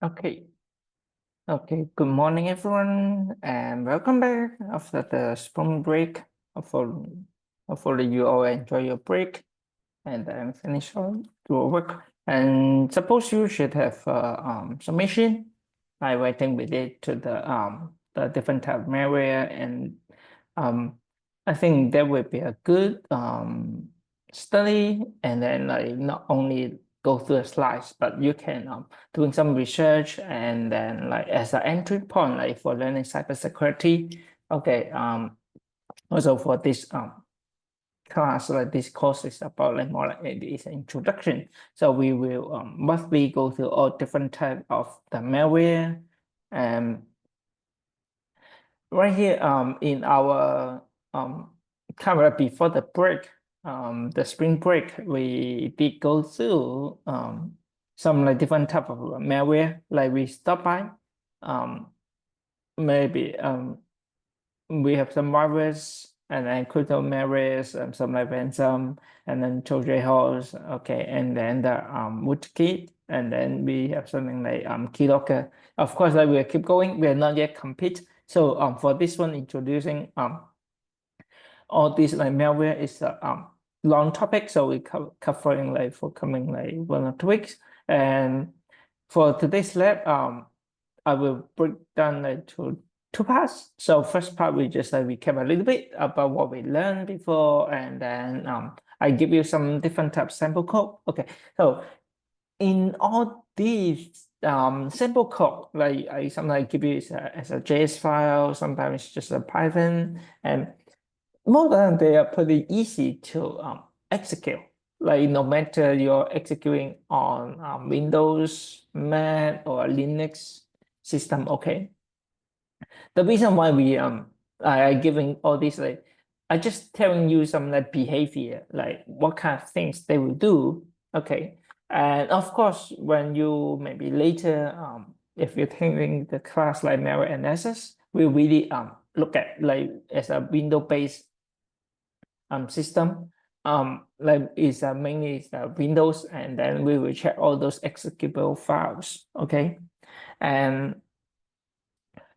Okay. Okay. Good morning, everyone, and welcome back after the spring break. Hopefully you all enjoy your break and then finish all your work. And suppose you should have submission. I writing with it to the different type of malware, and um I think that would be a good study, and then like not only go through the slides, but you can doing some research, and then like as an entry point like for learning cybersecurity. Okay. Also for this class, like this course is about like more like it is an introduction. So we will mostly go through all different type of the malware. And right here in our camera before the break, the spring break, we did go through some like different type of malware. Like we stop by maybe we have some malwares, and then crypto malwares, some like ransom, and then Trojan horse. Okay, and then the rootkit, and then we have something like keylogger. Of course, like we'll keep going. We are not yet complete. So for this one, introducing all these like malware is a long topic. So we covering like for coming like 1 or 2 weeks. And for today's lab, I will break down like to two parts. So first part, we just like recap a little bit about what we learned before, and then I give you some different type sample code. Okay, so in all these sample code, like I sometimes give you as a JS file, sometimes it's just a Python, and most of them they are pretty easy to execute. Like no matter you're executing on Windows, Mac, or Linux system. Okay, the reason why we I giving all these like I just telling you some like behavior, like what kind of things they will do. Okay, and of course when you maybe later if you're taking the class like malware analysis, we really look at like as a window based system, like is mainly is Windows, and then we will check all those executable files. Okay, and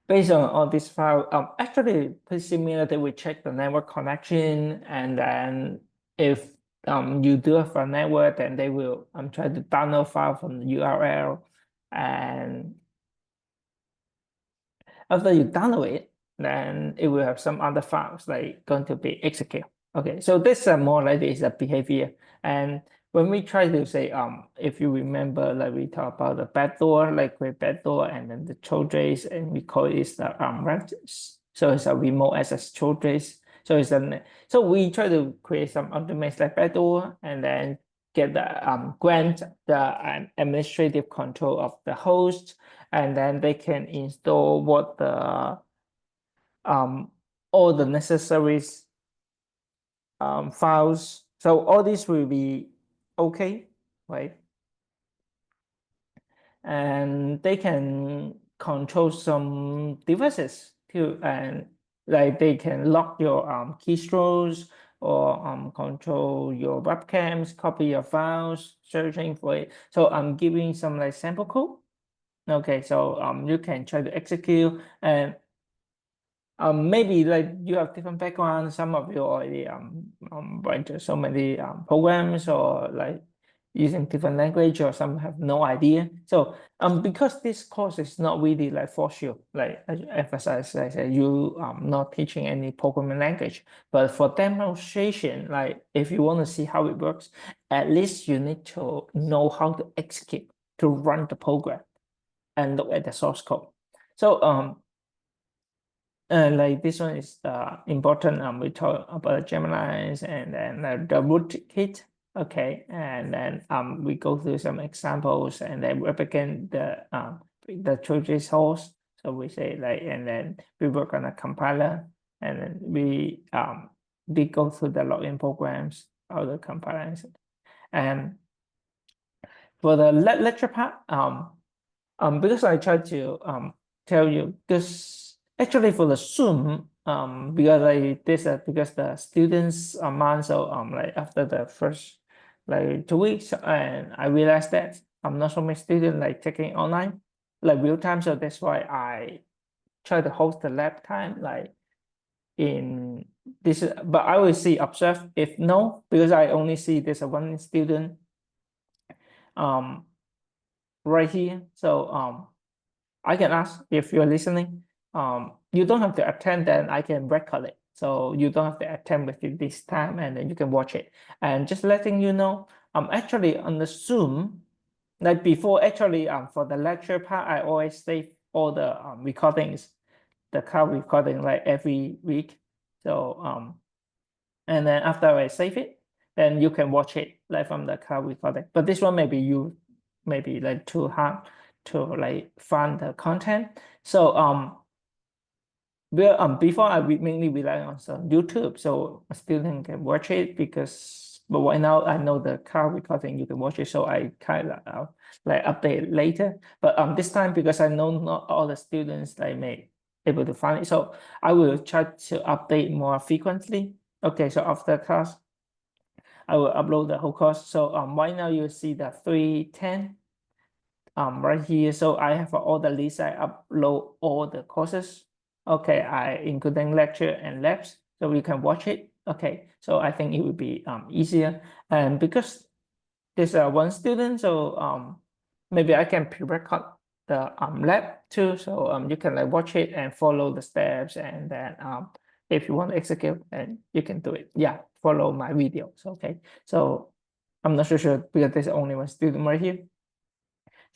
based on all these files, actually pretty similar. They will check the network connection, and then if you do have a network, then they will try to download file from the URL, and after you download it, then it will have some other files like going to be executed. Okay, so this more like this a behavior. And when we try to say, if you remember, like we talk about the backdoor, like with backdoor, and then the Trojan, and we call it the so it's a remote access Trojan. So so we try to create some automated like backdoor, and then get the grant the administrative control of the host, and then they can install what the all the necessary files. So all this will be okay, right? And they can control some devices too, and like they can lock your keystrokes or control your webcams, copy your files, searching for it. So I'm giving some like sample code. Okay, so you can try to execute, and maybe like you have different background. Some of you already write so many programs or like using different language, or some have no idea. So because this course is not really like force you, like I emphasize, like I said, you not teaching any programming language, but for demonstration, like if you want to see how it works, at least you need to know how to execute, to run the program and look at the source code. So like this one is important. We talk about Gemini's and then the rootkit. Okay, and then we go through some examples and then replicate the Trojan horse. So we say like, and then we work on a compiler, and then we go through the login programs, all the compilers, and for the lecture part, because I tried to tell you this actually for the Zoom, because I this because the students amount, so like after the first like 2 weeks, and I realized that I'm not so many students like taking online like real time, so that's why I try to host the lab time like in this, but I will see observe if no, because I only see this one student um right here, so I can ask if you're listening. You don't have to attend, then I can record it. So you don't have to attend within this time, and then you can watch it. And just letting you know, actually on the Zoom, like before, actually for the lecture part, I always save all the recordings, the car recording like every week. So and then after I save it, then you can watch it like from the car recording. But this one maybe you maybe like too hard to like find the content. So before I mainly rely on some YouTube, so a student can watch it because but right now I know the car recording you can watch it, so I kind of like update later. But this time because I know not all the students like may able to find it, so I will try to update more frequently. Okay, so after class, I will upload the whole course. So right now you see the 310 right here. So I have all the list. I upload all the courses. Okay, I including lecture and labs, so you can watch it. Okay, so I think it will be easier, and because there's one student, so maybe I can pre-record the lab too, so you can like watch it and follow the steps, and then if you want to execute, and you can do it. Yeah, follow my videos. Okay, so I'm not so sure because there's only one student right here.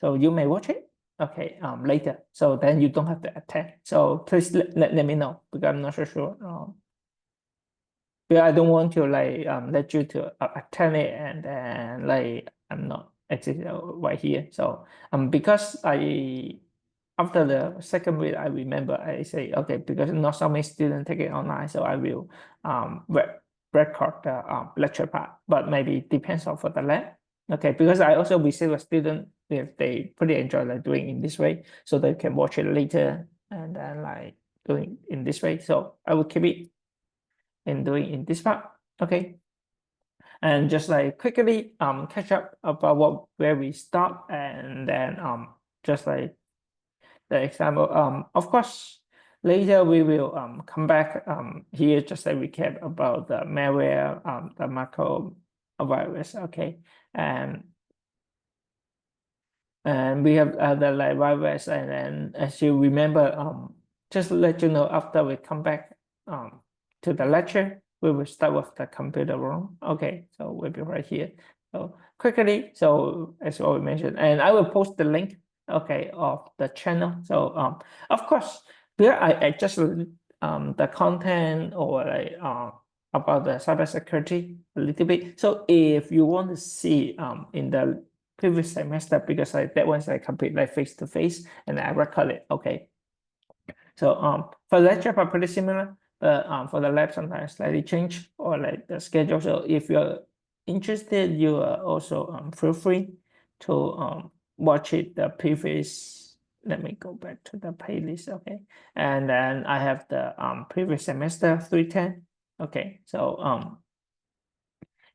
So you may watch it, okay, later. So then you don't have to attend. So please let me know because I'm not so sure. Because I don't want to like let you to attend it and then like I'm not actually right here. So because I after the second week I remember I say okay, because not so many students take it online, so I will record the lecture part, but maybe it depends on for the lab. Okay, because I also receive a student if they pretty enjoy like doing in this way, so they can watch it later and then like doing in this way. So I will keep it in doing in this part. Okay, and just like quickly catch up about where we start, and then just like the example. Of course, later we will come back here just a recap about the malware, the macro virus. Okay, and we have the like virus, and then as you remember, just let you know after we come back to the lecture, we will start with the computer room. Okay, so we'll be right here. So quickly, so as already mentioned, and I will post the link, okay, of the channel. So of course, here I adjust the content or like about the cybersecurity a little bit. So if you want to see in the previous semester, because that one's I complete like face to face and I record it. Okay. So for lecture are pretty similar, but for the lab sometimes slightly change or like the schedule. So if you're interested, you are also feel free to watch it the previous let me go back to the playlist. Okay, and then I have the previous semester 310. Okay, so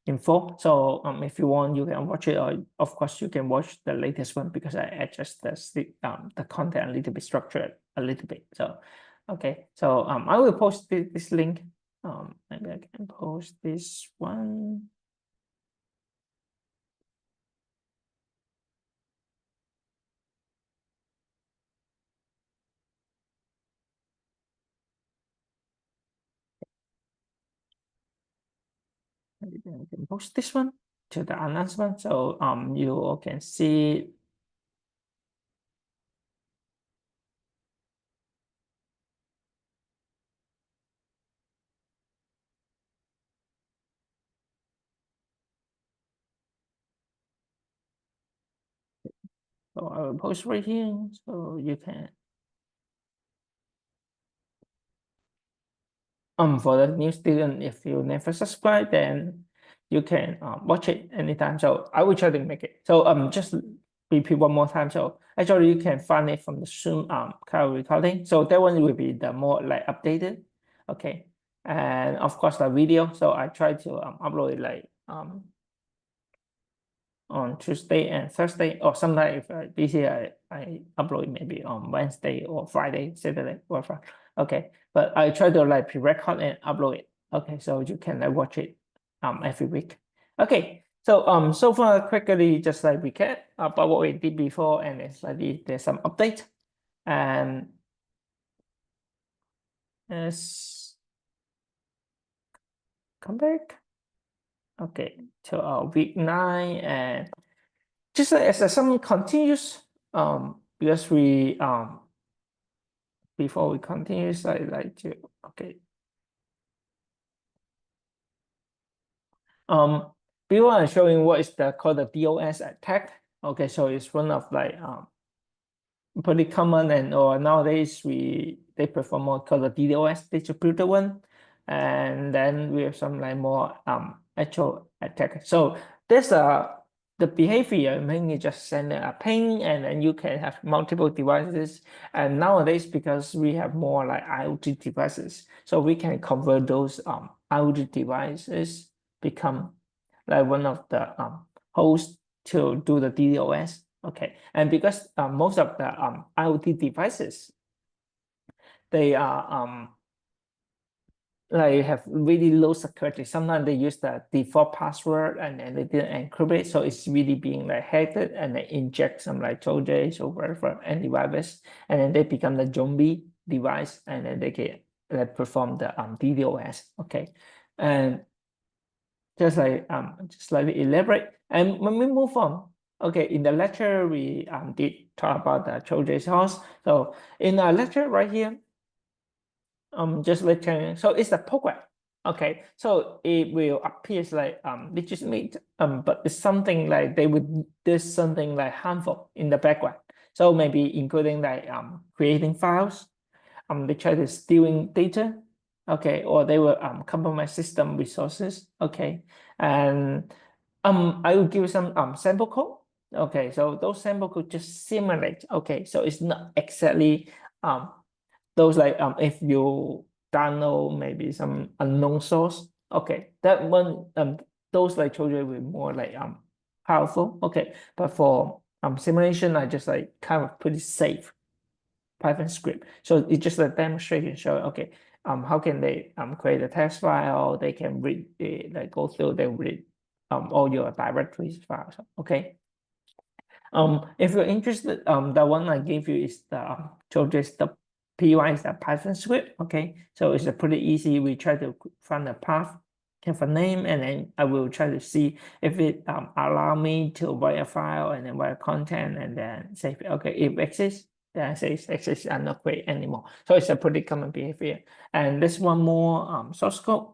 info. So if you want, you can watch it, or of course you can watch the latest one because I adjust the content a little bit, structured a little bit. So okay, so I will post this link. Maybe I can post this one. Maybe I can post this one to the announcement, so you all can see. So I will post right here, so you can. For the new student, if you never subscribe, then you can watch it anytime. So I will try to make it. So just repeat one more time. So actually you can find it from the Zoom cloud recording. So that one will be the more like updated. Okay. And of course the video. So I try to upload it like on Tuesday and Thursday, or sometimes if I busy, I upload maybe on Wednesday or Friday, Saturday or Friday. Okay, but I try to like pre-record and upload it. Okay, so you can like watch it every week. Okay, so so far quickly just like recap about what we did before, and it's like there's some update, and let's come back. Okay, to our week 9, and just like as some continuous because we before we continue, so I like to, okay. Um, before I'm showing what is the called the DOS attack. Okay, so it's one of like pretty common, and or nowadays they perform more called the DDoS distributed one, and then we have some like more actual attack. So there's the behavior mainly just send a ping, and then you can have multiple devices. And nowadays, because we have more like IoT devices, so we can convert those IoT devices become like one of the hosts to do the DDoS. Okay, and because most of the IoT devices, they are like have really low security. Sometimes they use the default password and then they didn't encrypt it, so it's really being like hacked, and they inject some like Trojans or whatever antivirus, and then they become the zombie device, and then they can like perform the DDoS. Okay, and just slightly elaborate. And when we move on, okay, in the lecture we did talk about the Trojans horse. So in our lecture right here, just lecturing. So it's a program. Okay, so it will appear like legitimate, but it's something like they would do something like harmful in the background. So maybe including like creating files, they try to stealing data, okay, or they will compromise system resources, okay, and I will give you some sample code, okay, so those sample code just simulate, okay, so it's not exactly um those like if you download maybe some unknown source, okay, that one those like children will more like powerful, okay, but for simulation I just like kind of pretty safe Python script. So it's just a demonstration showing, okay, how can they create a text file? They can read, like go through, they read all your directories files. Okay. If you're interested, the one I gave you is the so just the PY is the Python script. Okay, so it's a pretty easy. We try to find a path, have a name, and then I will try to see if it allow me to write a file and then write content and then say okay if it exists. Then I say it exists and not create anymore. So it's a pretty common behavior. And this one more source code.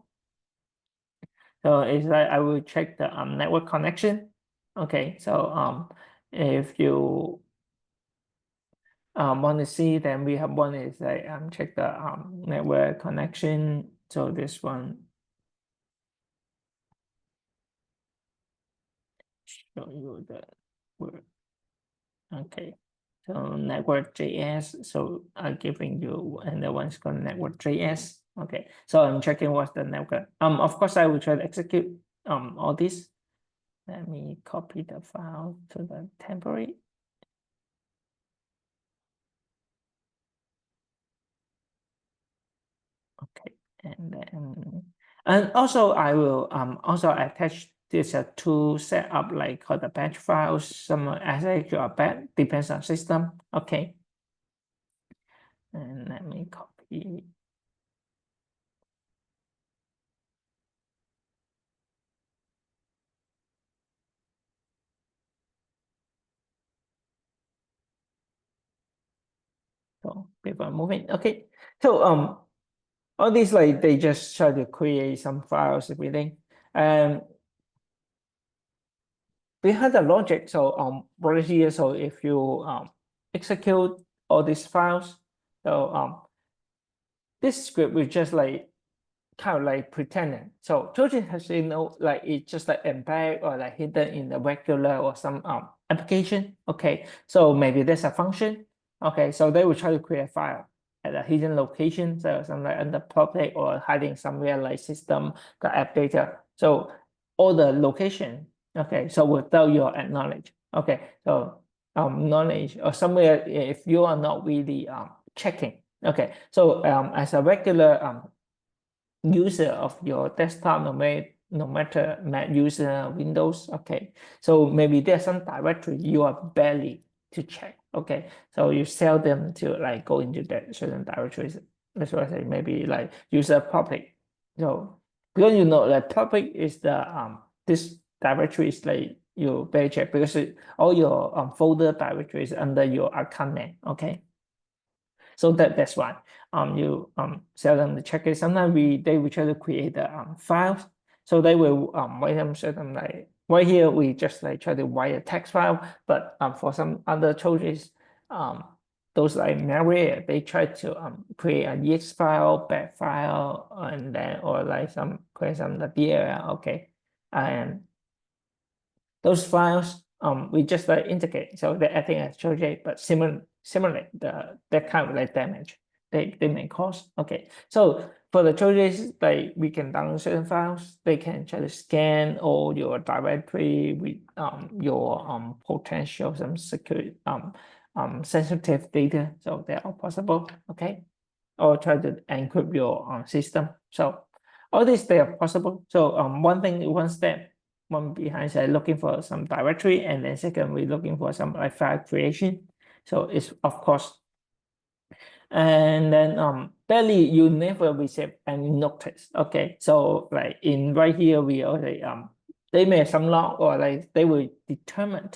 So it's like I will check the network connection. Okay, so if you want to see, then we have one is like check the network connection. So this one show you the word. Okay. So network.js. So I'm giving you another one's called network.js. Okay. So I'm checking what's the network. Of course I will try to execute all this. Let me copy the file to the temporary. Okay, and also I will also attach this to set up like called the batch files. Some actually or batch depends on system. Okay, and let me copy. So before moving, okay. So all these like they just try to create some files, everything. And behind the logic, so right here, so if you execute all these files, so this script will just like kind of like pretending. So Trojan has like it's just like embed or like hidden in the regular or some application. Okay, so maybe there's a function. Okay, so they will try to create a file at a hidden location, so something like under public or hiding somewhere like system, the app data. So all the location. Okay, so without your acknowledge. Okay, so knowledge or somewhere if you are not really checking. Okay, so as a regular user of your desktop, no matter Mac user, Windows. Okay, so maybe there's some directory you are barely to check. Okay, so you sell them to like go into that certain directories. That's what I say. Maybe like user public. So because you know like public is the this directory is like you better check because all your folder directory is under your account name. Okay. So that's why you sell them the checkers. Sometimes they will try to create the files. So they will write them certain like right here we just like try to write a text file, but for some other choices, those like malware, they try to create an exe file, bat file, and then or like some create some the DLL, okay. And those files we just like integrate, so they're acting as Trojan, but simulate that kind of like damage they may cause. Okay, so for the Trojans, like we can download certain files, they can try to scan all your directory with your potential some security sensitive data, so they're all possible. Okay, or try to encrypt your system. So all these they are possible. So one thing, one step, one behind is looking for some directory, and then second we're looking for some like file creation. So it's of course, and then barely you never receive any notice. Okay, so like in right here we already they may have some log or like they will determine.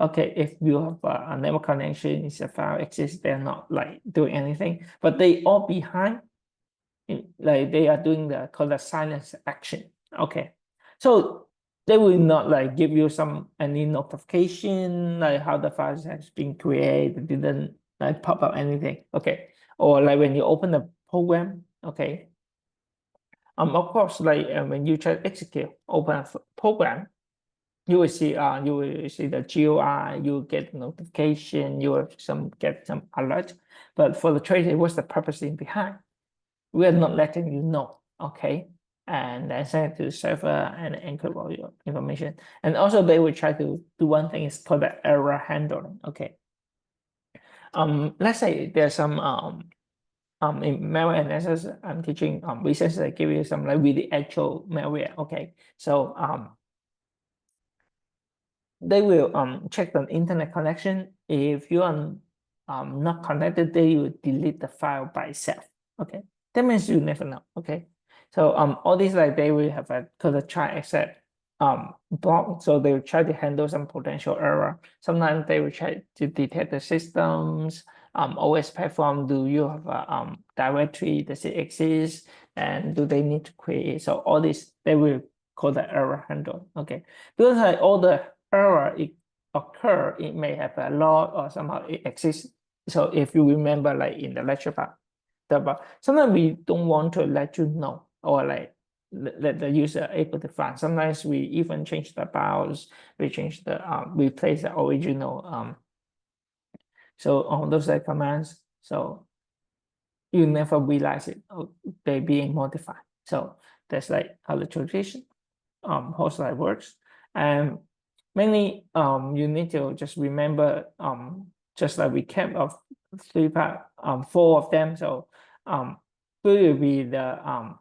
Okay, if you have a network connection, if a file exists, they're not like doing anything, but they all behind like they are doing the called the silence action. Okay, so they will not like give you some any notification like how the file has been created, didn't like pop up anything. Okay, or like when you open the program. Okay, of course, like when you try to execute open a program, you will see the GUI, you will get notification, you will get some alert. But for the tracer, what's the purpose in behind? We are not letting you know. Okay, and then send it to the server and encrypt all your information. And also they will try to do one thing is called the error handling. Okay, let's say there's some in malware analysis I'm teaching recently I give you some like really actual malware. Okay, so they will check the internet connection. If you are not connected, they will delete the file by itself. Okay, that means you never know. Okay, so all these like they will have a called a try except block, so they will try to handle some potential error. Sometimes they will try to detect the systems OS platform. Do you have a directory? Does it exist? And do they need to create? So all this they will call the error handle. Okay, because like all the error it occur, it may have a log or somehow it exists. So if you remember, like in the lecture part, sometimes we don't want to let you know or like let the user able to find. Sometimes we even change the BIOS, we change the replace the original So all those like commands, so you never realize it, they're being modified. So that's like how the translation host like works. And mainly you need to just remember just like we kept of three part, four of them. So three will be the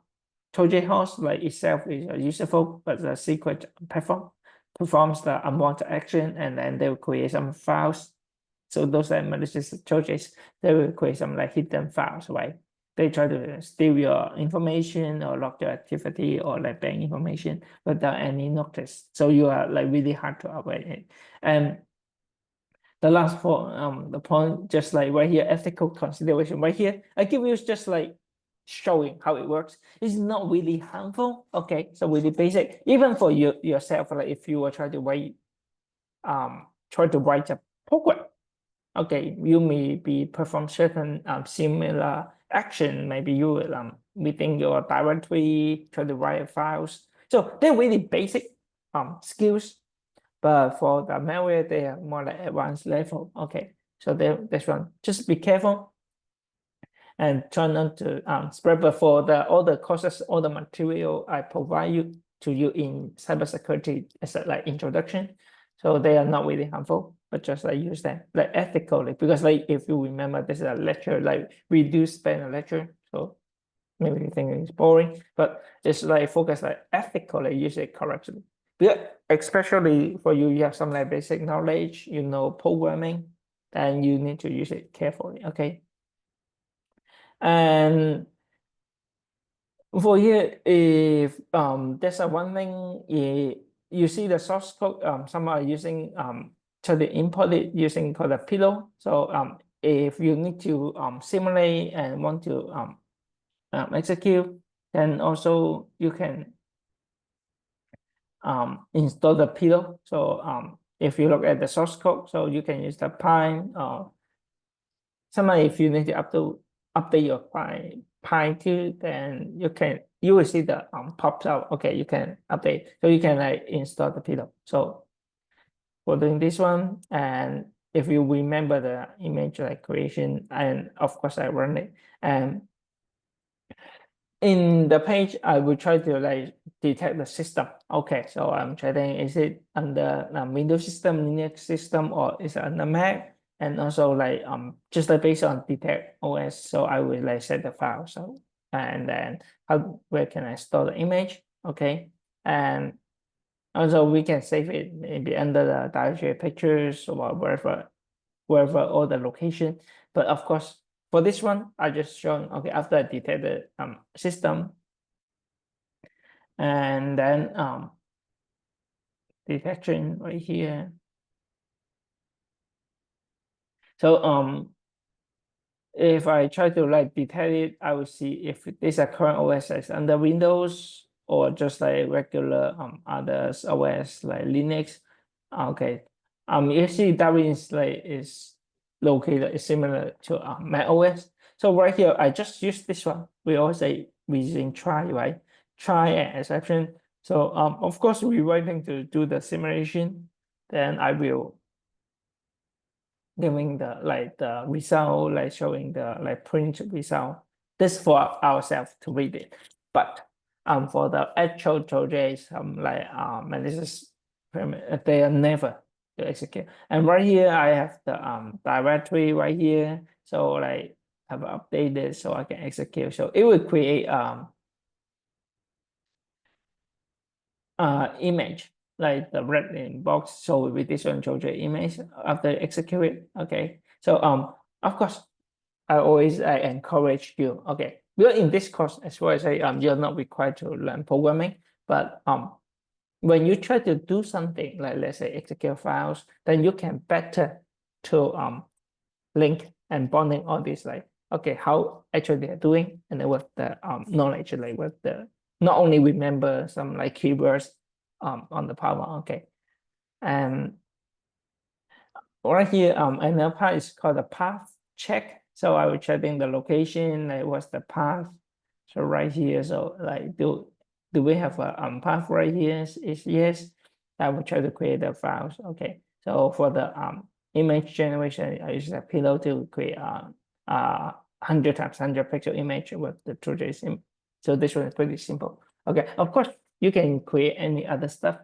Trojan host like itself is useful, but the secret performs the unwanted action, and then they will create some files. So those are malicious Trojans, they will create some like hidden files, right? They try to steal your information or log your activity or like bank information without any notice. So you are like really hard to avoid it. And the last point, the point just like right here, ethical consideration right here, I give you just like showing how it works. It's not really harmful. Okay, so really basic, even for you yourself, like if you were trying to write a program, okay, you may be perform certain similar action. Maybe you will within your directory try to write files. So they're really basic skills, but for the malware, they are more like advanced level. Okay, so that's one. Just be careful and try not to spread. But for all the courses, all the material I provide you in cybersecurity as a like introduction, so they are not really harmful, but just like use them like ethically, because like if you remember, this is a lecture, like we do spend a lecture, so maybe you think it's boring, but it's like focus like ethically, use it correctly. Yeah, especially for you, you have some like basic knowledge, you know, programming, then you need to use it carefully. Okay. And for here, if there's a one thing, you see the source code, some are using to the import it using called a pillow. So if you need to simulate and want to execute, then also you can install the pillow. So if you look at the source code, so you can use the Pine. Sometimes if you need to update your Pine too, then you will see the pops out. Okay, you can update, so you can like install the pillow. So for doing this one, and if you remember the image like creation, and of course I run it, and in the page, I will try to like detect the system. Okay, so I'm checking, is it under Windows system, Linux system, or is it under Mac? And also like just like based on detect OS, so I will like set the file. So and then where can I store the image? Okay, and also we can save it maybe under the directory pictures or wherever all the location. But of course, for this one, I just shown, okay, after I detect the system, and then detection right here. So if I try to like detect it, I will see if this a current OS is under Windows or just like regular others OS like Linux. Okay, you see that means like is located is similar to Mac OS. So right here, I just use this one. We always say we using try, right? Try and exception. So of course we're waiting to do the simulation. Then I will giving the result, like showing the like print result. This for ourselves to read it. But for the actual projects, like malicious they are never to execute. And right here I have the directory right here. So like have updated so I can execute. So it will create image like the red box. So with this one show the image after execute it. Okay, so of course I encourage you, okay, because in this course as well as you're not required to learn programming, but when you try to do something like let's say execute files, then you can better to link and bonding all these like, okay, how actually they're doing, and then what the knowledge, like what the not only remember some like keywords on the power. Okay, and right here another part is called the path check. So I will checking the location, like what's the path. So right here, so like do we have a path right here? Is yes. I will try to create the files. Okay, so for the image generation, I use a pillow to create 100 times 100 pixel image with the TrueJSON. So this one is pretty simple. Okay, of course, you can create any other stuff.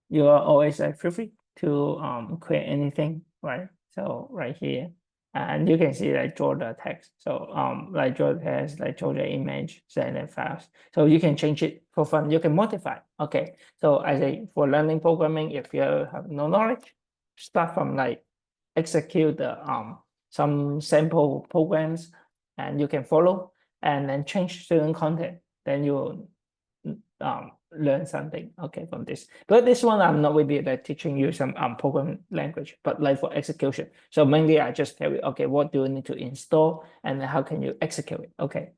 You are always feel free to create anything, right? So right here, and you can see like draw the text. So like draw the text, like draw the image, send it files. So you can change it for fun. You can modify. Okay. So I say for learning programming, if you have no knowledge, start from like execute the some sample programs, and you can follow, and then change certain content. Then you learn something, okay, from this. But this one I'm not really like teaching you some program language, but like for execution. So mainly I just tell you, okay, what do you need to install and how can you execute it? Okay.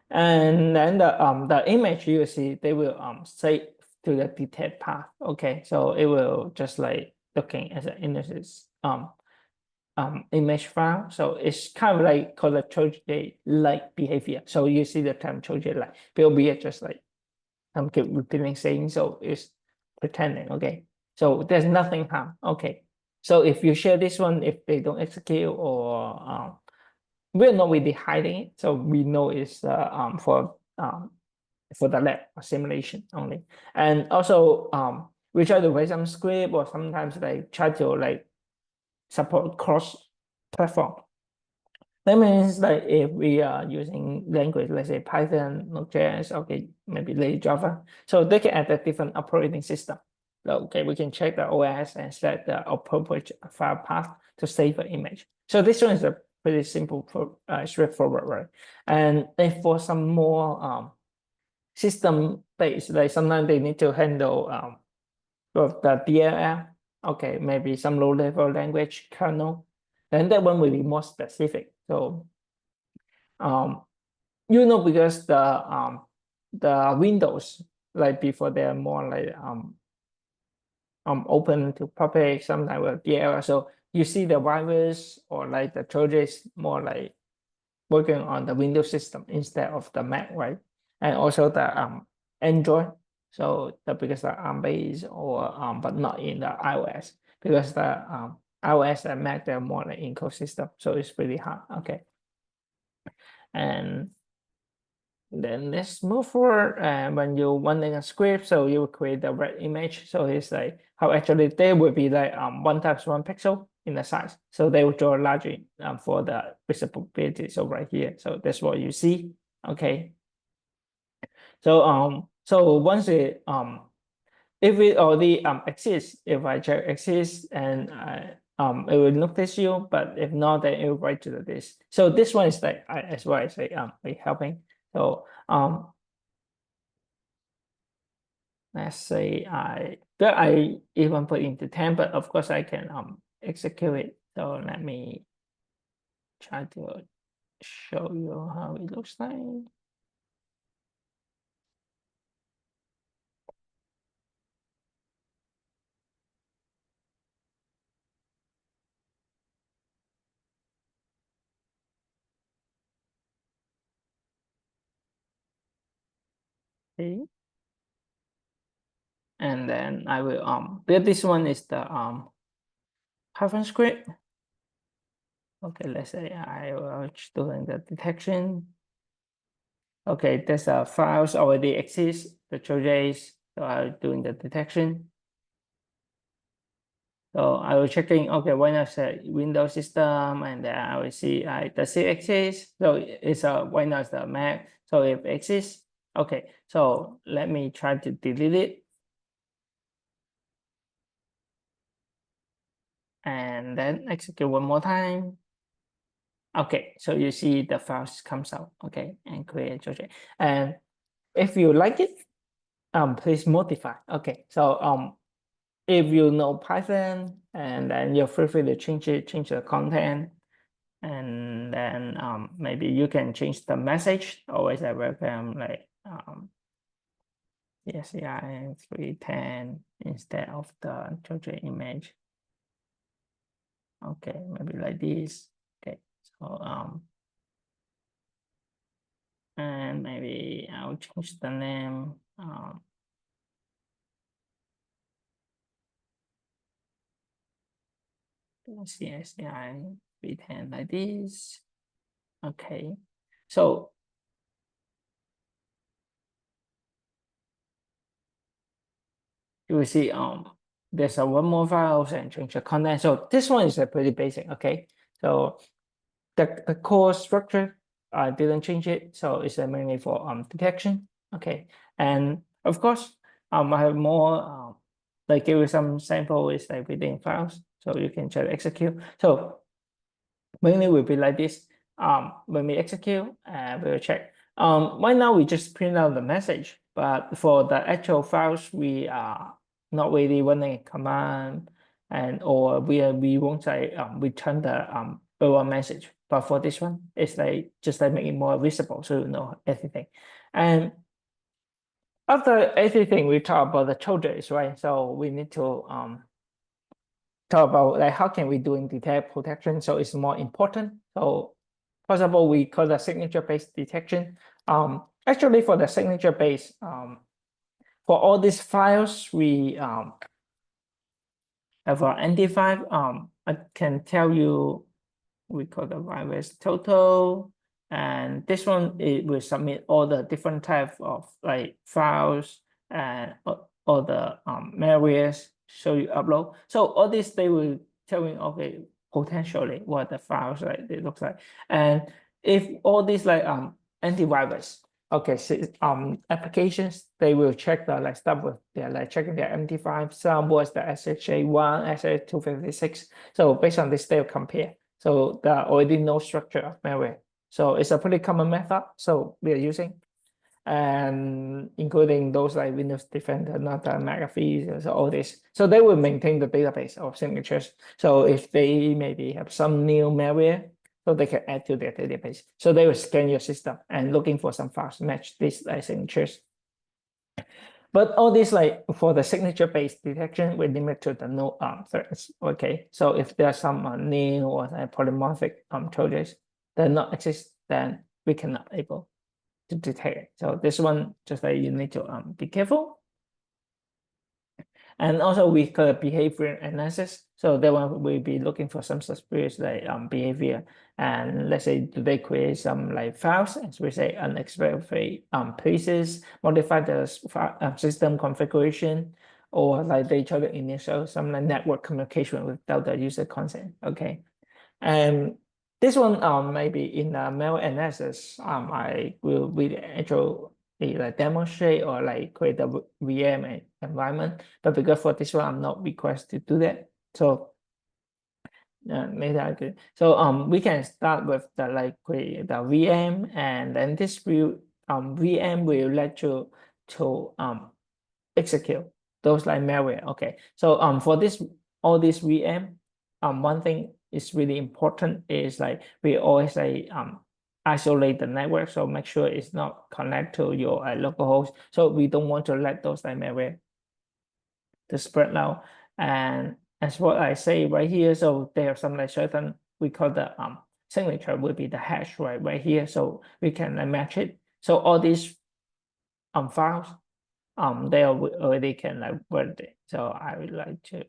And then the image you see, they will say to the detailed path. Okay, so it will just like looking as an index image file. So it's kind of like called a Trojan like behavior. So you see the term Trojan like, be just like keep repeating saying, so it's pretending. Okay, so there's nothing harm. Okay, so if you share this one, if they don't execute, or we're not really hiding it, so we know it's for the lab simulation only. And also we try to write some script, or sometimes like try to like support cross platform. That means like if we are using language, let's say Python, Node.js, okay, maybe later Java, so they can add a different operating system. So, okay, we can check the OS and set the appropriate file path to save an image. So this one is a pretty simple, straightforward, right? And if for some more system based, like sometimes they need to handle of the DLL, okay, maybe some low level language kernel, then that one will be more specific. So um, because the Windows, like before, they're more like open to public, sometimes with DLL. So you see the virus or like the Trojan is more like working on the Windows system instead of the Mac, right? And also the Android. So the because the ARM based, or but not in the iOS, because the iOS and Mac, they're more like ecosystem. So it's pretty hard. Okay. And then let's move forward. And when you running a script, so you will create the red image. So it's like how actually they will be like 1 times 1 pixel in the size. So they will draw larger for the visibility. So right here. So that's what you see. Okay. So once it if it already exists, if I check exists, and it will notice you, but if not, then it will write to the disk. So this one is like as well, I say like helping. So let's say I even put into 10, but of course I can execute it. So let me try to show you how it looks like. Okay. And then I will build this one is the Python script. Okay, let's say I will doing the detection. Okay, there's a files already exist, the Trojan's, so I'm doing the detection. So I will checking, okay, when I say Windows system, and then I will see does it exist? So it's why not the Mac? So if it exists, okay, so let me try to delete it. And then execute one more time. Okay, so you see the files comes out, okay, and create Trojan. And if you like it, please modify. Okay, so if you know Python, and then you're free to change it, change the content, and then maybe you can change the message. Always I welcome like CSCI 310 instead of the Georgia image. Okay, maybe like this. Okay, so and maybe I'll change the name. CSCI V10 like this. Okay, so you will see there's a one more file and change the content. So this one is a pretty basic. Okay, so the core structure I didn't change it, so it's mainly for detection. Okay, and of course I have more like give you some sample is like within files, so you can try to execute. So mainly will be like this. When we execute, we'll check. Right now we just print out the message, but for the actual files, we are not really running a command, and or we won't say return the error message. But for this one, it's like just like make it more visible, so you know everything. And after everything, we talk about the charges, right? So we need to talk about like how can we doing detect protection, so it's more important. So first of all, we call the signature based detection. Actually for the signature based for all these files we have our ND5. I can tell you we call the virus total, and this one it will submit all the different type of like files and all the malwares, so you upload. So all this they will tell you okay potentially what the files like it looks like. And if all these like antivirus, okay, so applications they will check the like stuff with they're like checking their MD5, some was the SHA1, SHA256. So based on this they'll compare. So there are already no structure of malware. So it's a pretty common method. So we are using, and including those like Windows Defender, not McAfee, so all this. So they will maintain the database of signatures. So if they maybe have some new malware, so they can add to their database. So they will scan your system and looking for some files match these signatures. But all this like for the signature-based detection, we limit to the no threats. Okay, so if there's some new or polymorphic charges that not exist, then we cannot able to detect it. So this one just like you need to be careful. And also we call it behavior analysis. So that one will be looking for some suspicious like behavior. And let's say do they create some like files, as we say unexpected places, modify the system configuration, or like they try to initial some like network communication without the user consent. Okay. And this one maybe in the mail analysis I will really actually like demonstrate or like create a VM environment, but because for this one I'm not requested to do that. So maybe I could. So we can start with the like create the VM, and then this will VM will let you to execute those like malware. Okay, so for this all this VM, one thing is really important is like we always like isolate the network, so make sure it's not connect to your local host. So we don't want to let those like malware to spread now. And as what I say right here, so they have some like certain we call the signature will be the hash right here, so we can match it. So all these files they already can like word it. So I would like to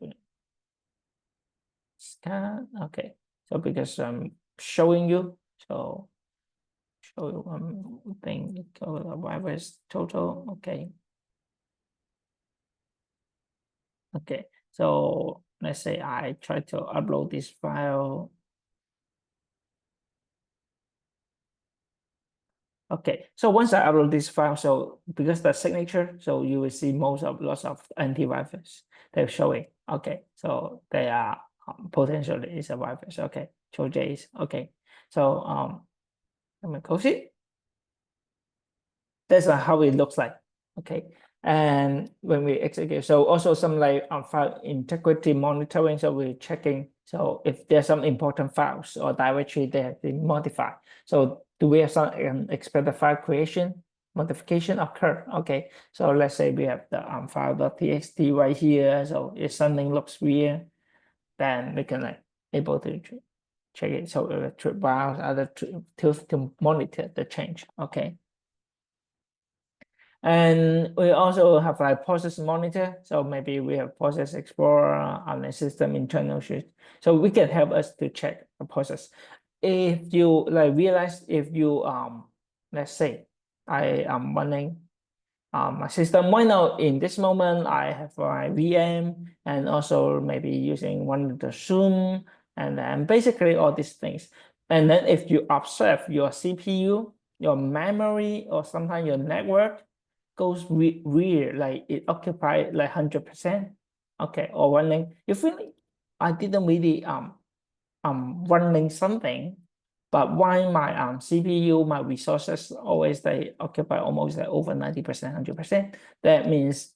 scan. Okay, so because I'm showing you, so show you one thing called the virus total. Okay, okay, so let's say I try to upload this file. Okay, so once I upload this file, so because the signature, so you will see most of lots of antivirus they're showing. Okay, so they are potentially is a virus. Okay, Trojans. Okay, so let me close it. That's how it looks like. Okay, and when we execute, so also some like file integrity monitoring. So we're checking. So if there's some important files or directory they have been modified. So do we have some expected file creation modification occur? Okay, so let's say we have the file.txt right here. So if something looks weird, then we can like able to check it. So to browse other to monitor the change. Okay. And we also have like process monitor. So maybe we have process explorer on the system internal sheet. So we can help us to check the process. If you like realize if you let's say I am running my system right now in this moment, I have my VM and also maybe using one of the Zoom and then basically all these things. And then if you observe your CPU, your memory, or sometimes your network goes weird, like it occupies like 100%, okay, or running, you feel like I didn't really running something, but why my CPU, my resources always they occupy almost like over 90%, 100%. That means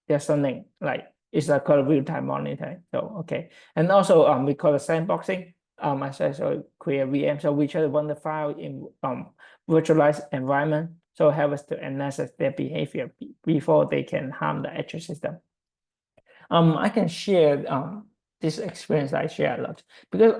there's something like it's a called real-time monitoring. So okay. And also we call it sandboxing. As I said, create VM. So we try to run the file in virtualized environment. So help us to analyze their behavior before they can harm the actual system. I can share this experience I share a lot because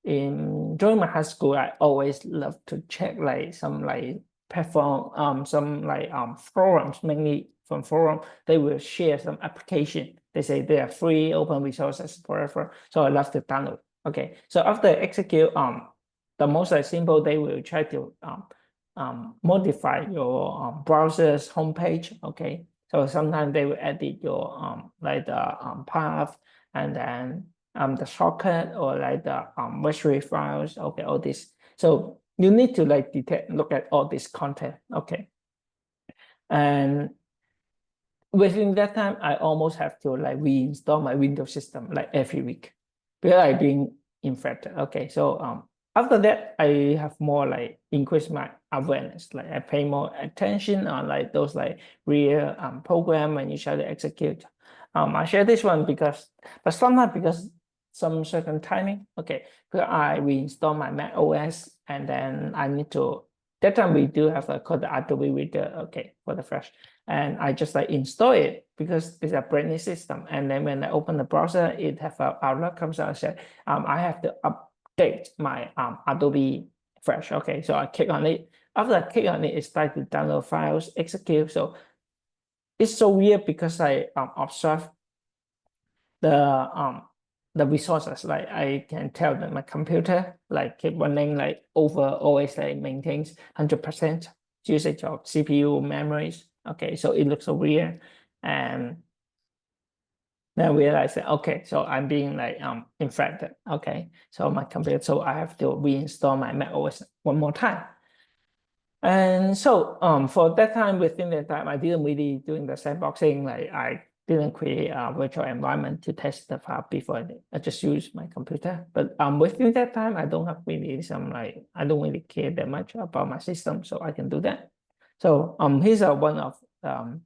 in during my high school I always love to check like some like platform some like forums, mainly from forum. They will share some application. They say they are free open resources forever, so I love to download. Okay, so after I execute the most like simple, they will try to modify your browser's homepage. Okay, so sometimes they will edit your like the path and then the shortcut or like the registry files. Okay, all this. So you need to like detect, look at all this content. Okay, and within that time, I almost have to like reinstall my Windows system like every week because I've been infected. Okay, so after that, I have more like increase my awareness. Like I pay more attention on like those like real program when you try to execute. I share this one because, but sometimes because some certain timing. Okay, because I reinstall my Mac OS and then I need to. That time we do have a called the Adobe Reader. Okay, for the Flash and I just like install it because it's a brand new system. And then when I open the browser, it have a outlook comes out and said, I have to update my Adobe Flash. Okay, so I click on it. After I click on it, it starts to download files, execute. So it's so weird because I observe the resources. Like I can tell that my computer like keep running like over always like maintains 100% usage of CPU memories. Okay, so it looks so weird. And then I realized that okay, so I'm being like infected. Okay, so my computer, so I have to reinstall my Mac OS one more time. And so for that time, within that time, I didn't really doing the sandboxing. Like I didn't create a virtual environment to test the file before I just use my computer. But within that time, I don't have really some like I don't really care that much about my system, so I can do that. So here's one of um,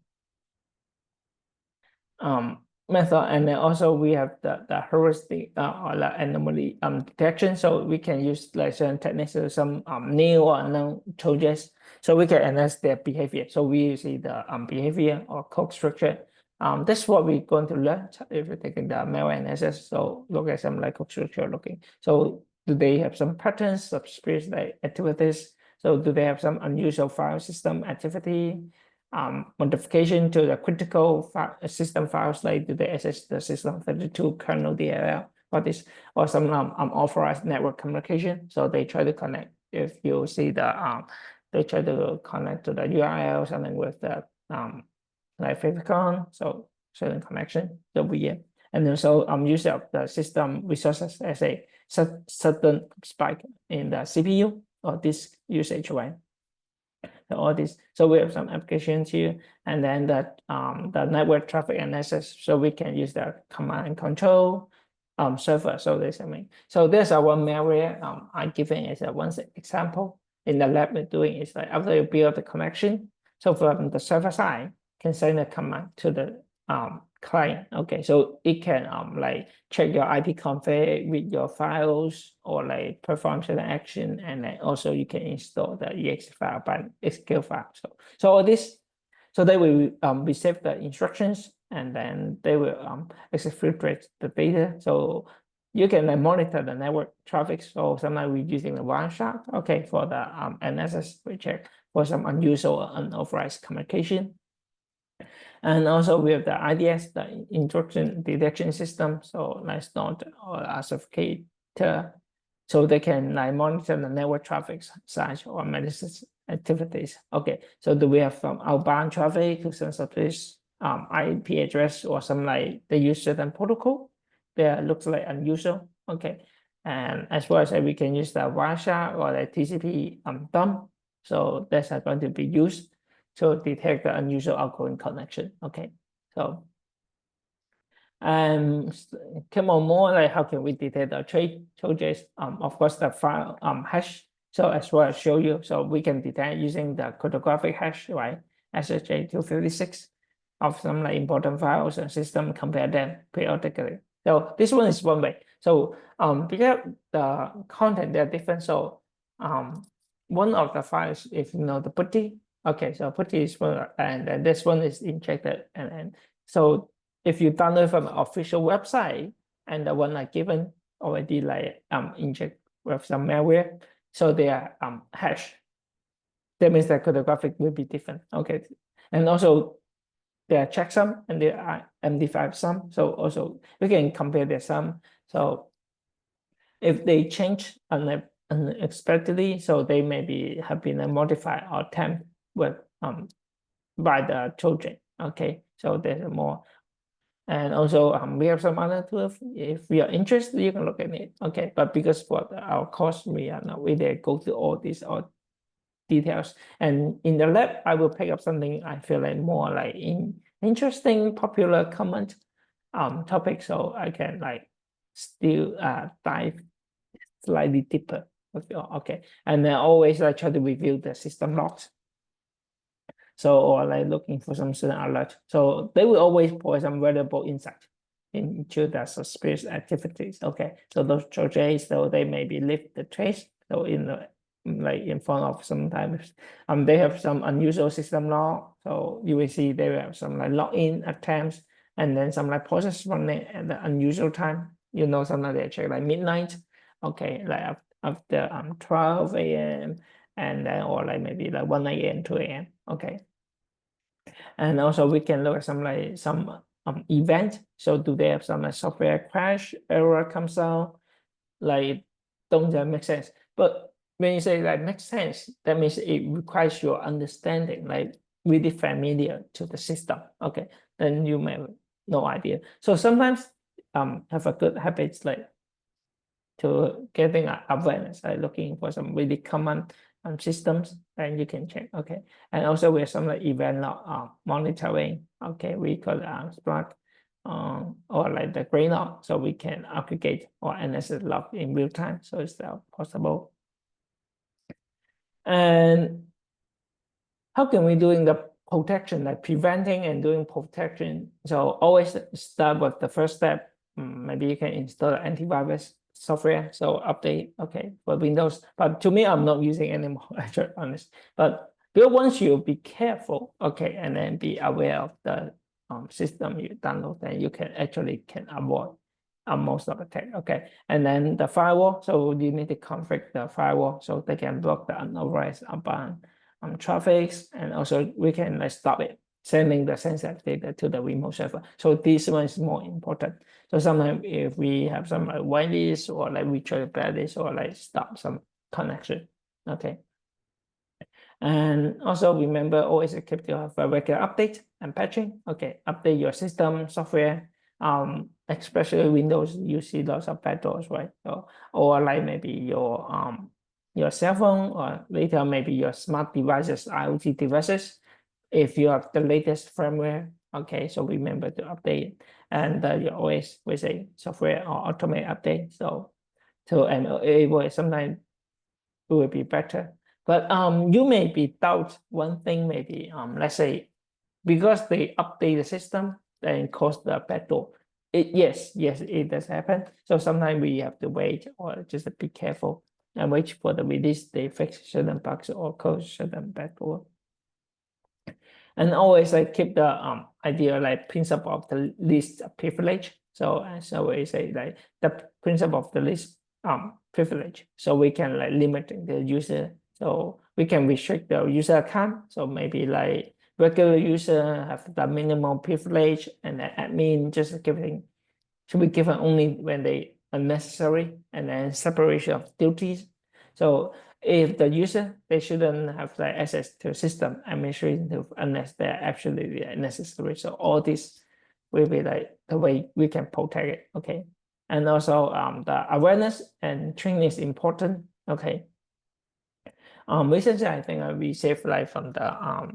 method, and then also we have the heuristic or the anomaly detection. So we can use like certain techniques or some new or unknown trojans, so we can analyze their behavior. So we see the behavior or code structure. That's what we're going to learn if we're taking the malware analysis. So look at some like code structure looking. So do they have some patterns, suspicious like activities? So do they have some unusual file system activity? Modification to the critical system files, like do they access the system 32 kernel DLL or this, or some unauthorized network communication. So they try to connect. If you see the they try to connect to the URL something with the like favicon, so certain connection the VM, and also use of the system resources as a sudden spike in the CPU or disk usage, right? All this. So we have some applications here, and then the network traffic analysis. So we can use the command and control server. So there's so there's a one malware I'm giving as a one example in the lab we're doing is like after you build the connection. So from the server side, can send a command to the client. Okay, so it can like check your IP config, read your files, or like perform certain action, and then also you can install the exe file by SQL file. So all this, so they will receive the instructions and then they will exfiltrate the data. So you can like monitor the network traffic. So sometimes we're using the Wireshark, okay, for the NSS we check for some unusual unauthorized communication. And also we have the IDS, the intrusion detection system. So let's not authenticator, so they can like monitor the network traffic size or malicious activities. Okay, so do we have some outbound traffic to some service IP address or some like they use certain protocol that looks like unusual? Okay, and as well as we can use the Wireshark or the TCP dump. So that's going to be used to detect the unusual outgoing connection. Okay, so come on more like how can we detect the traces? Of course the file hash. So as well as show you, so we can detect using the cryptographic hash, right? SHA-256 of some like important files and system, compare them periodically. So this one is one way. So because the content they're different, so one of the files, if you know the putty, okay, so putty is one, and then this one is injected, and so if you download from an official website and the one like given already like inject with some malware, so they are hash. That means that cryptographic will be different. Okay, and also there are checksum and there are MD5 sum. So also we can compare the sum. So if they change unexpectedly, so they maybe have been modified or tamped with by the Trojan. Okay, so there's more. And also we have some other tools. If you are interested, you can look at it. Okay, but because for our course, we are not really go through all these details. And in the lab, I will pick up something I feel like more like interesting, popular, common topic, so I can like still dive slightly deeper with you. Okay, and then always I try to review the system logs. So, or like looking for some certain alert. So they will always provide some valuable insight into the suspicious activities. Okay, so those Trojans, so they maybe leave the trace. So in the like in front of sometimes they have some unusual system log. So you will see they will have some like login attempts and then some like process running at the unusual time. You know, sometimes they check like midnight. Okay, like after 12 a.m. and then or like maybe like 1 a.m. 2 a.m. Okay, and also we can look at some like some event. So do they have some like software crash error comes out? Like don't that make sense? But when you say like makes sense, that means it requires your understanding, like really familiar to the system. Okay, then you may have no idea. So sometimes have a good habits like to getting awareness, like looking for some really common systems, and you can check. Okay, and also we have some like event log monitoring. Okay, we call Spark or like the gray log, so we can aggregate or analyze log in real time. So it's possible. And how can we doing the protection, like preventing and doing protection? So always start with the first step. Maybe you can install antivirus software, so update, okay, for Windows. But to me, I'm not using anymore, actually, honest. But because once you be careful, okay, and then be aware of the system you download, then you can actually avoid most of the attack. Okay, and then the firewall. So you need to configure the firewall so they can block the unauthorized outbound traffics, and also we can like stop it sending the sensitive data to the remote server. So this one is more important. So sometimes if we have some like whitelist or like we try to blacklist or like stop some connection, okay. And also remember always keep to have a regular update and patching. Okay, update your system software. Especially Windows, you see lots of backdoors, right? So, or like maybe your cell phone, or later maybe your smart devices, IoT devices. If you have the latest firmware, okay, so remember to update, and you always with a software or automate update. So and it will sometimes it will be better. But you may be doubt one thing, maybe let's say because they update the system and cause the backdoor. Yes, it does happen. So sometimes we have to wait or just be careful and wait for the release. They fix certain bugs or close certain backdoor. And always like keep the idea like principle of the least privilege. So we say like the principle of the least privilege. So we can like limit the user. So we can restrict the user account. So maybe like regular user have the minimum privilege, and the admin just giving should be given only when they are necessary, and then separation of duties. So if the user, they shouldn't have like access to system administration unless they're absolutely necessary. So all this will be like the way we can protect it. Okay. And also the awareness and training is important. Okay. Recently I think we saved like from the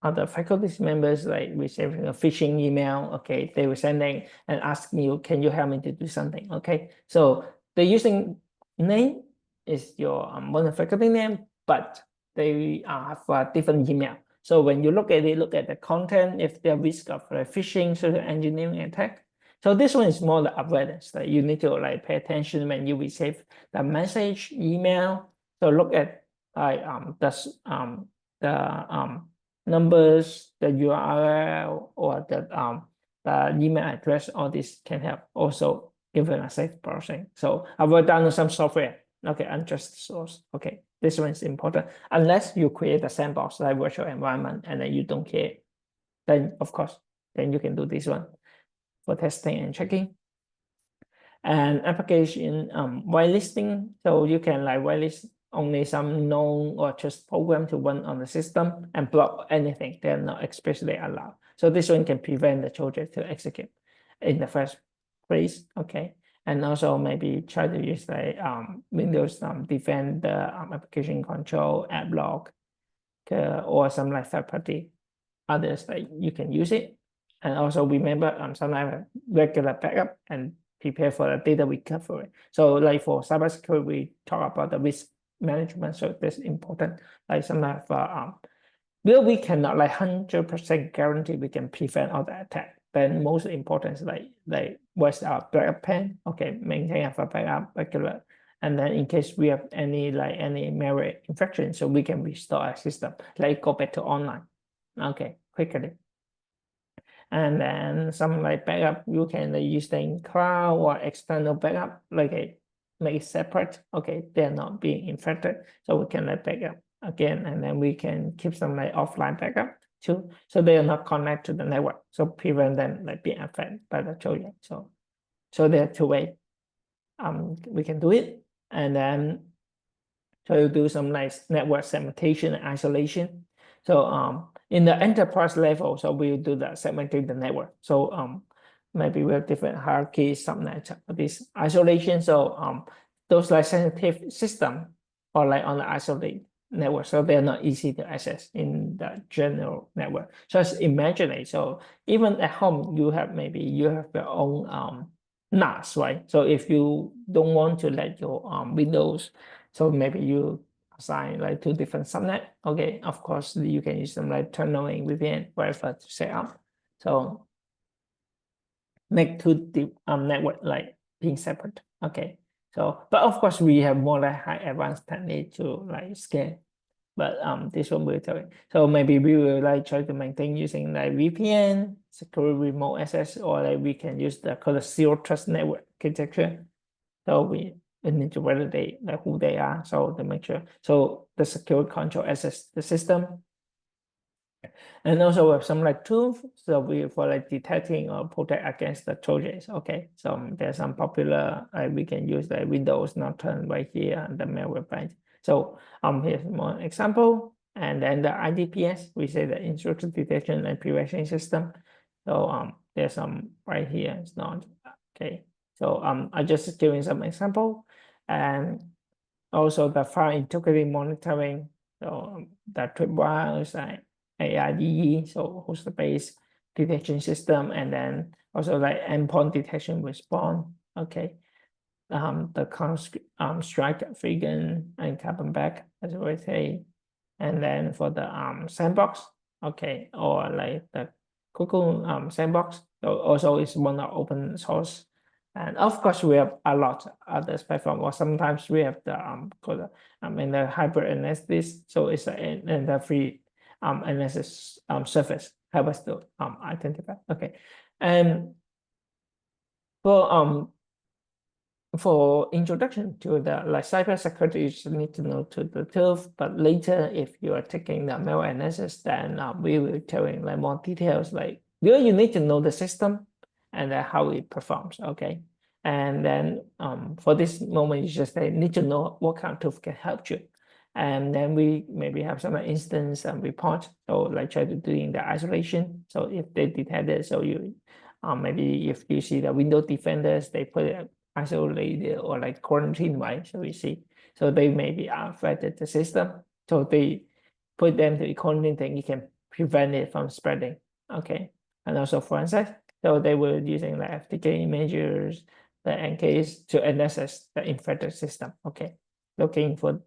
other faculty members, like receiving a phishing email. Okay, they were sending and asking you, can you help me to do something? Okay, so the using name is your one of the faculty name, but they have a different email. So when you look at it, look at the content, if there risk of phishing, social engineering attack. So this one is more the awareness that you need to like pay attention when you receive the message, email. So look at like the numbers, the URL, or the email address. All this can help also given a safe browsing. So I will download some software. Okay, untrusted source. Okay, this one is important. Unless you create a sandbox like virtual environment and then you don't care, then of course, then you can do this one for testing and checking. And application whitelisting. So you can like whitelist only some known or just program to run on the system and block anything they're not explicitly allowed. So this one can prevent the project to execute in the first place. Okay. And also maybe try to use like Windows defend the application control, app lock, or some like third party others that you can use it. And also remember sometimes regular backup and prepare for the data recovery. So like for cybersecurity, we talk about the risk management. So that's important. Like sometimes well, we cannot like 100% guarantee we can prevent all the attack. Then most important is like what's our backup plan? Okay, maintain a backup regular. And then in case we have any malware infection, so we can restore our system, like go back to online. Okay, quickly. And then some like backup, you can use the in cloud or external backup, like make it separate. Okay, they're not being infected, so we can like backup again, and then we can keep some like offline backup too, so they are not connected to the network, so prevent them like being affected by the Trojan. So there are two ways we can do it, and then so you do some nice network segmentation and isolation. So in the enterprise level, so we do the segmenting the network. So maybe we have different hierarchies, subnet, this isolation. So those like sensitive system or like on the isolated network, so they're not easy to access in the general network. Just imagine it. So even at home, you have your own NAS, right? So if you don't want to let your Windows, so maybe you assign like two different subnet. Okay, of course you can use them like tunneling VPN, whatever to set up. So make two network like being separate. Okay, so but of course we have more like high advanced technique to like scale. But this one will tell you. So maybe we will like try to maintain using like VPN, secure remote access, or like we can use the called zero trust network architecture. So we need to validate like who they are, so to make sure. So the secure control access the system. And also we have some like tools, so we for like detecting or protect against the Trojans. Okay, so there's some popular we can use the Windows Norton right here and the malware branch. So here's more example, and then the IDPS, we say the intrusion detection and prevention system. So there's some right here. It's not okay. So I just giving some example, and also the file integrity monitoring. So the tripwires, AIDE, so host-based detection system, and then also like endpoint detection response. Okay, the strike vegan and carbon back, as we say, and then for the sandbox, okay, or like the Google sandbox, so also is one of open source. And of course, we have a lot other platform, or sometimes we have the called in the hybrid analysis. So it's in the free analysis surface help us to identify. Okay, and For introduction to the like cybersecurity, you just need to know to the truth. But later, if you are taking the mail analysis, then we will tell you like more details. Like you need to know the system and how it performs. Okay, and then for this moment, you just need to know what kind of tool can help you. And then we maybe have some instance and report. So like try to doing the isolation. So if they detect it, so you maybe if you see the Windows defenders, they put it isolated or like quarantine, right? So we see, so they maybe affected the system. So they put them to quarantine, then you can prevent it from spreading. Okay, and also forensic. So they were using the FTK measures, the NKs to assess the infected system. Okay, looking for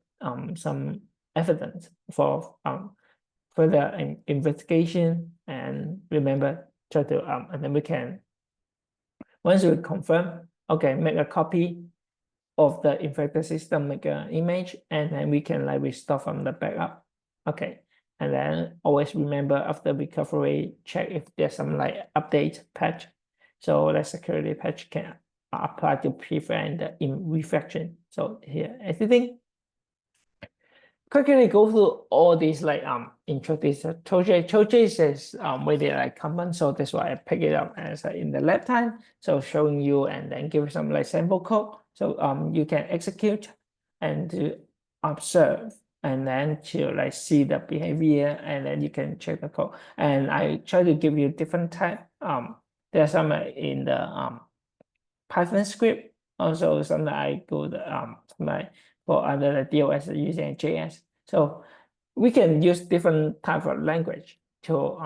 some evidence for further investigation, and remember try to and then we can, once we confirm, okay, make a copy of the infected system, make an image, and then we can like restore from the backup. Okay, and then always remember after recovery, check if there's some like update patch. So the security patch can apply to prevent the infection. So here, everything quickly go through all these like introduce Trojan is really like common, so that's why I pick it up as in the lab time. So showing you and then give some like sample code. So you can execute and to observe and then to like see the behavior, and then you can check the code. And I try to give you different type. There's some in the Python script. Also, sometimes I go the like for other DOS using JS. So we can use different type of language to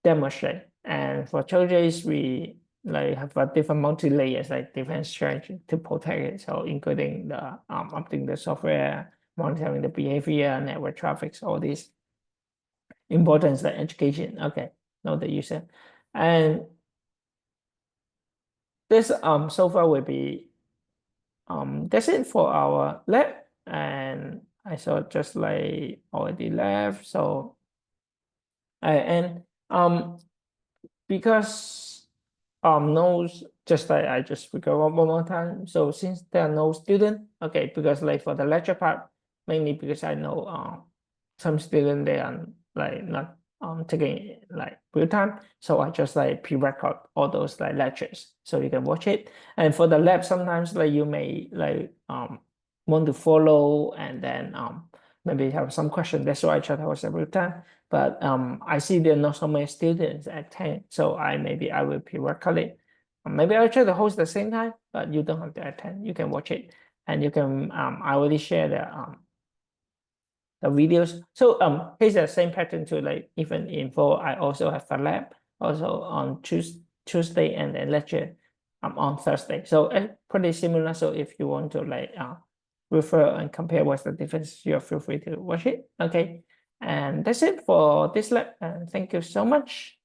demonstrate. And for Trojas, we like have a different multi-layers, like different strategy to protect it. So including the updating the software, monitoring the behavior, network traffic, all these importance like education. Okay, know the user. And this so far will be that's it for our lab. And I saw just like already left. So and because no, just like I just forgot one more time. So since there are no student, okay, because like for the lecture part, mainly because I know some student they are like not taking like real time, so I just like pre-record all those like lectures so you can watch it. And for the lab, sometimes like you may like want to follow, and then maybe have some question. That's why I try to host every time. But I see there are not so many students attend, so maybe I will pre-record it. Maybe I'll try to host the same time, but you don't have to attend. You can watch it, and you can I already share the videos. So here's the same pattern to like even info. I also have a lab also on Tuesday and then lecture on Thursday. So it's pretty similar. So if you want to like refer and compare what's the difference, you feel free to watch it. Okay, and that's it for this lab. And thank you so much.